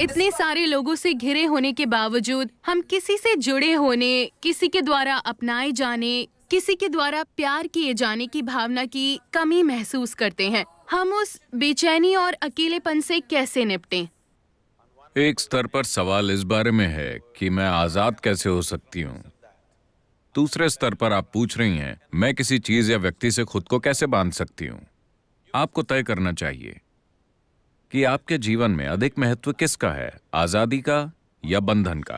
इतने सारे लोगों से घिरे होने के बावजूद हम किसी से जुड़े होने, किसी के द्वारा अपनाए जाने, किसी के द्वारा प्यार किए जाने की भावना की कमी महसूस करते हैं। हम उस बेचैनी और अकेलेपन से कैसे निपटें? एक स्तर पर सवाल इस बारे में है कि मैं आजाद कैसे हो सकती हूँ। दूसरे स्तर पर आप पूछ रही हैं, मैं किसी चीज या व्यक्ति से खुद को कैसे बांध सकती हूँ। आपको तय करना चाहिए कि आपके जीवन में अधिक महत्व किसका है, आजादी का या बंधन का।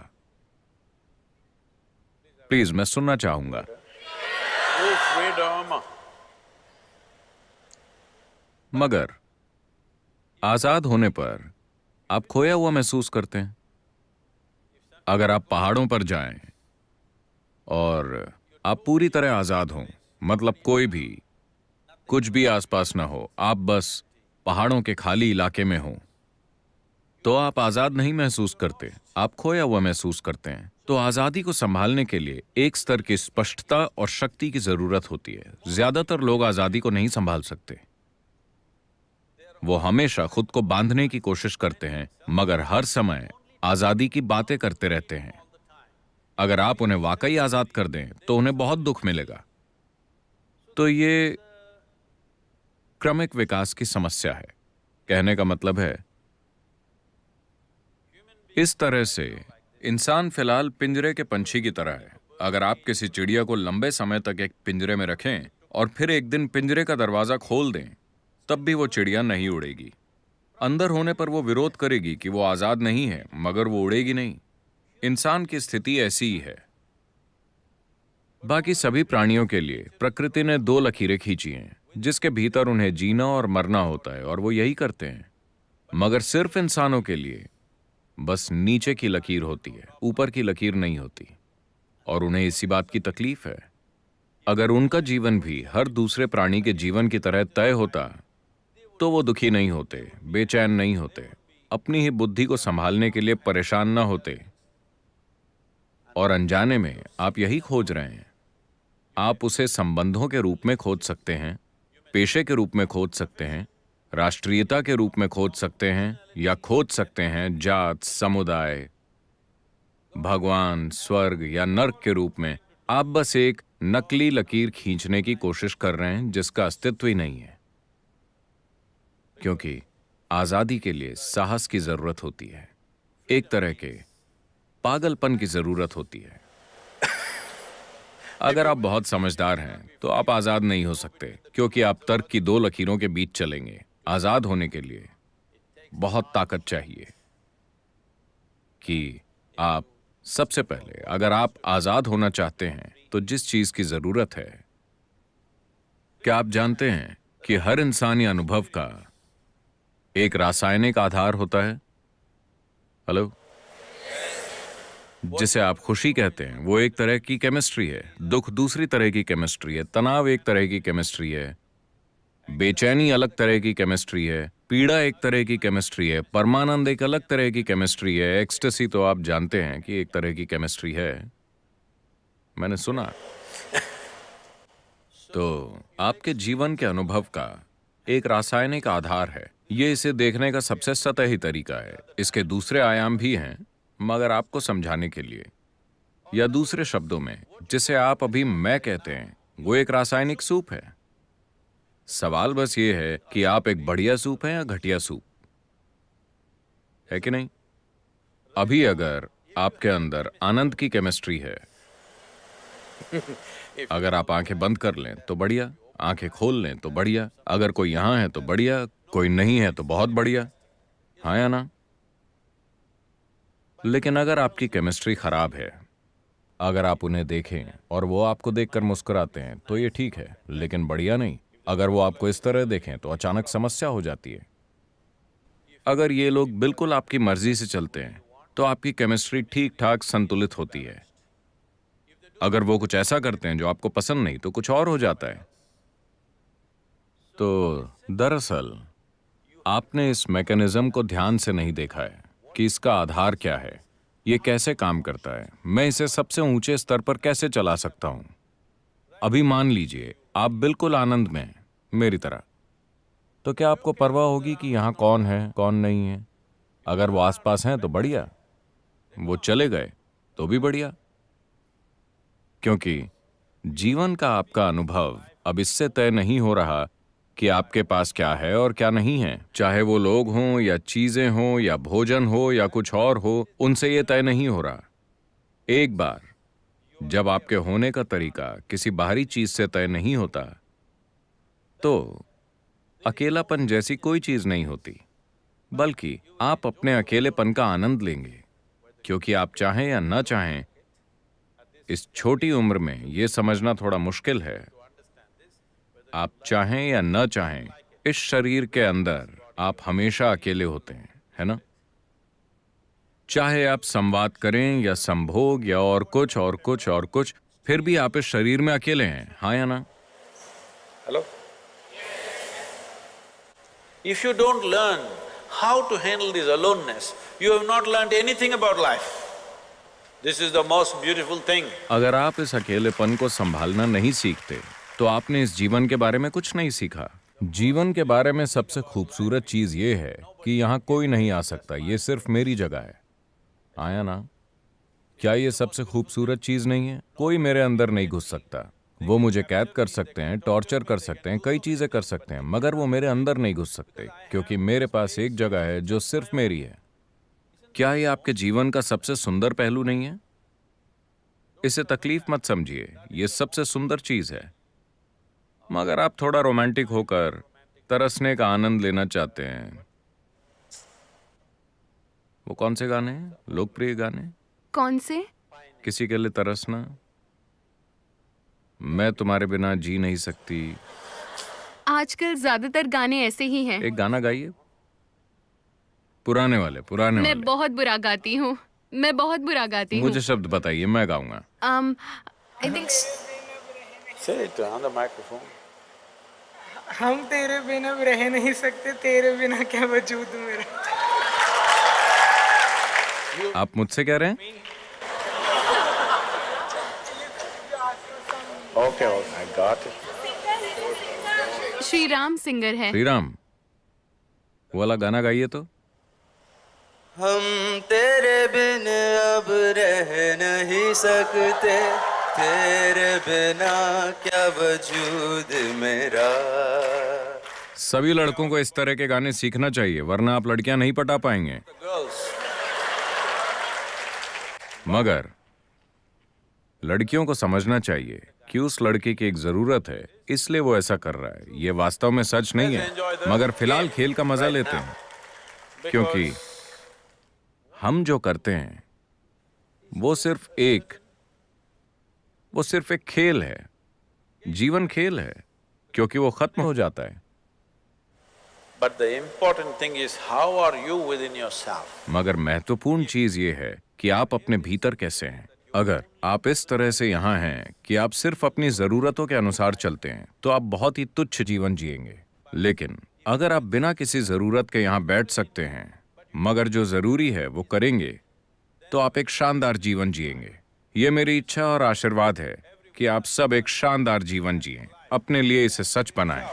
प्लीज, मैं सुनना चाहूंगा। मगर आजाद होने पर आप खोया हुआ महसूस करते हैं। अगर आप पहाड़ों पर जाएं और आप पूरी तरह आजाद हों, मतलब कोई भी कुछ भी आसपास ना हो, आप बस पहाड़ों के खाली इलाके में हो, तो आप आजाद नहीं महसूस करते, आप खोया हुआ महसूस करते हैं। तो आजादी को संभालने के लिए एक स्तर की स्पष्टता और शक्ति की जरूरत होती है। ज्यादातर लोग आजादी को नहीं संभाल सकते। वो हमेशा खुद को बांधने की कोशिश करते हैं, मगर हर समय आजादी की बातें करते रहते हैं। अगर आप उन्हें वाकई आजाद कर दें तो उन्हें बहुत दुख मिलेगा। तो ये क्रमिक विकास की समस्या है। कहने का मतलब है, इस तरह से इंसान फिलहाल पिंजरे के पंछी की तरह है। अगर आप किसी चिड़िया को लंबे समय तक एक पिंजरे में रखें और फिर एक दिन पिंजरे का दरवाजा खोल दें, तब भी वो चिड़िया नहीं उड़ेगी। अंदर होने पर वो विरोध करेगी कि वो आजाद नहीं है, मगर वो उड़ेगी नहीं। इंसान की स्थिति ऐसी ही है। बाकी सभी प्राणियों के लिए प्रकृति ने दो लकीरें खींची हैं, जिसके भीतर उन्हें जीना और मरना होता है, और वो यही करते हैं। मगर सिर्फ इंसानों के लिए बस नीचे की लकीर होती है, ऊपर की लकीर नहीं होती। और उन्हें इसी बात की तकलीफ है। अगर उनका जीवन भी हर दूसरे प्राणी के जीवन की तरह तय होता तो वो दुखी नहीं होते, बेचैन नहीं होते, अपनी ही बुद्धि को संभालने के लिए परेशान ना होते। और अनजाने में आप यही खोज रहे हैं। आप उसे संबंधों के रूप में खोज सकते हैं, पेशे के रूप में खोज सकते हैं, राष्ट्रीयता के रूप में खोज सकते हैं, या खोज सकते हैं जात, समुदाय, भगवान, स्वर्ग या नर्क के रूप में। आप बस एक नकली लकीर खींचने की कोशिश कर रहे हैं जिसका अस्तित्व ही नहीं है। क्योंकि आजादी के लिए साहस की जरूरत होती है, एक तरह के पागलपन की जरूरत होती है। अगर आप बहुत समझदार हैं तो आप आजाद नहीं हो सकते, क्योंकि आप तर्क की दो लकीरों के बीच चलेंगे। आजाद होने के लिए बहुत ताकत चाहिए। कि आप सबसे पहले, अगर आप आजाद होना चाहते हैं तो जिस चीज की जरूरत है, क्या आप जानते हैं कि हर इंसानी अनुभव का एक रासायनिक आधार होता है? हेलो? जिसे आप खुशी कहते हैं, वो एक तरह की केमिस्ट्री है, दुख दूसरी तरह की केमिस्ट्री है, तनाव एक तरह की केमिस्ट्री है, बेचैनी अलग तरह की केमिस्ट्री है, पीड़ा एक तरह की केमिस्ट्री है, परमानंद एक अलग तरह की केमिस्ट्री है, एक्सटेसी तो आप जानते हैं कि एक तरह की केमिस्ट्री है, मैंने सुना। तो आपके जीवन के अनुभव का एक रासायनिक आधार है। ये इसे देखने का सबसे सतही तरीका है। इसके दूसरे आयाम भी हैं, मगर आपको समझाने के लिए, या दूसरे शब्दों में, जिसे आप अभी मैं कहते हैं, वो एक रासायनिक सूप है। सवाल बस ये है कि आप एक बढ़िया सूप है या घटिया सूप, है कि नहीं? अभी अगर आपके अंदर आनंद की केमिस्ट्री है, अगर आप आंखें बंद कर लें तो बढ़िया, आंखें खोल लें तो बढ़िया, अगर कोई यहां है तो बढ़िया, कोई नहीं है तो बहुत बढ़िया, हाँ या ना? लेकिन अगर आपकी केमिस्ट्री खराब है, अगर आप उन्हें देखें और वो आपको देखकर मुस्कुराते हैं तो ये ठीक है, लेकिन बढ़िया नहीं। अगर वो आपको इस तरह देखें तो अचानक समस्या हो जाती है। अगर ये लोग बिल्कुल आपकी मर्जी से चलते हैं तो आपकी केमिस्ट्री ठीक ठाक संतुलित होती है। अगर वो कुछ ऐसा करते हैं जो आपको पसंद नहीं तो कुछ और हो जाता है। तो दरअसल आपने इस मैकेनिज्म को ध्यान से नहीं देखा है कि इसका आधार क्या है, ये कैसे काम करता है, मैं इसे सबसे ऊंचे स्तर पर कैसे चला सकता हूं। अभी मान लीजिए आप बिल्कुल आनंद में हैं, मेरी तरह, तो क्या आपको परवाह होगी कि यहां कौन है कौन नहीं है? अगर वो आसपास हैं तो बढ़िया, वो चले गए तो भी बढ़िया, क्योंकि जीवन का आपका अनुभव अब इससे तय नहीं हो रहा कि आपके पास क्या है और क्या नहीं है। चाहे वो लोग हों या चीजें हों या भोजन हो या कुछ और हो, उनसे ये तय नहीं हो रहा। एक बार जब आपके होने का तरीका किसी बाहरी चीज से तय नहीं होता, तो अकेलापन जैसी कोई चीज नहीं होती, बल्कि आप अपने अकेलेपन का आनंद लेंगे, क्योंकि आप चाहें या न चाहें, इस छोटी उम्र में यह समझना थोड़ा मुश्किल है, आप चाहें या न चाहें, इस शरीर के अंदर आप हमेशा अकेले होते हैं, है ना? चाहे आप संवाद करें या संभोग या और कुछ और कुछ और कुछ, फिर भी आप इस शरीर में अकेले हैं, हाँ या ना? Hello? If you don't learn how to handle this aloneness, you have not learned anything about life. This is the most beautiful thing. अगर आप इस अकेलेपन को संभालना नहीं सीखते, तो आपने इस जीवन के बारे में कुछ नहीं सीखा। जीवन के बारे में सबसे खूबसूरत चीज ये है कि यहाँ कोई नहीं आ सकता, ये सिर्फ मेरी जगह है, आया ना? क्या ये सबसे खूबसूरत चीज नहीं है? कोई मेरे अंदर नहीं घुस सकता। वो मुझे कैद कर सकते हैं, टॉर्चर कर सकते हैं, कई चीजें कर सकते हैं, मगर वो मेरे अंदर नहीं घुस सकते, क्योंकि मेरे पास एक जगह है जो सिर्फ मेरी है। क्या ये आपके जीवन का सबसे सुंदर पहलू नहीं है? इसे तकलीफ मत समझिए, ये सबसे सुंदर चीज है। मगर आप थोड़ा रोमांटिक होकर तरसने का आनंद लेना चाहते हैं। वो कौन से गाने हैं? लोकप्रिय गाने? कौन से? किसी के लिए तरसना, मैं तुम्हारे बिना जी नहीं सकती। आजकल ज्यादातर गाने ऐसे ही हैं। एक गाना गाइए, पुराने वाले मैं वाले। बहुत बुरा गाती हूँ, मैं बहुत बुरा गाती हूँ। मुझे शब्द बताइए, मैं गाऊंगा। I think Say it on the microphone. हम तेरे बिना रह नहीं सकते, तेरे बिना क्या वजूद मेरा। आप मुझसे कह रहे हैं? Okay, I got it. Shri Ram singer है। श्री राम, वो वाला गाना गाइए तो। हम तेरे बिन अब रह नहीं सकते, तेरे बिना क्या वजूद मेरा। सभी लड़कों को इस तरह के गाने सीखना चाहिए, वरना आप लड़कियां नहीं पटा पाएंगे। Girls, मगर लड़कियों को समझना चाहिए कि उस लड़के की एक जरूरत है, इसलिए वो ऐसा कर रहा है। ये वास्तव में सच नहीं है, मगर फिलहाल खेल का मजा लेते हैं, क्योंकि हम जो करते हैं वो सिर्फ एक खेल है। जीवन खेल है, क्योंकि वो खत्म हो जाता है। but the important thing is how are you within yourself? मगर महत्वपूर्ण चीज ये है कि आप अपने भीतर कैसे हैं। अगर आप इस तरह से यहाँ हैं कि आप सिर्फ अपनी जरूरतों के अनुसार चलते हैं, तो आप बहुत ही तुच्छ जीवन जिएंगे। लेकिन अगर आप बिना किसी जरूरत के यहाँ बैठ सकते हैं, मगर जो जरूरी है वो करेंगे, तो आप एक शानदार जीवन जिएंगे। ये मेरी इच्छा और आशीर्वाद है कि आप सब एक शानदार जीवन जिएं, अपने लिए इसे सच बनाएं।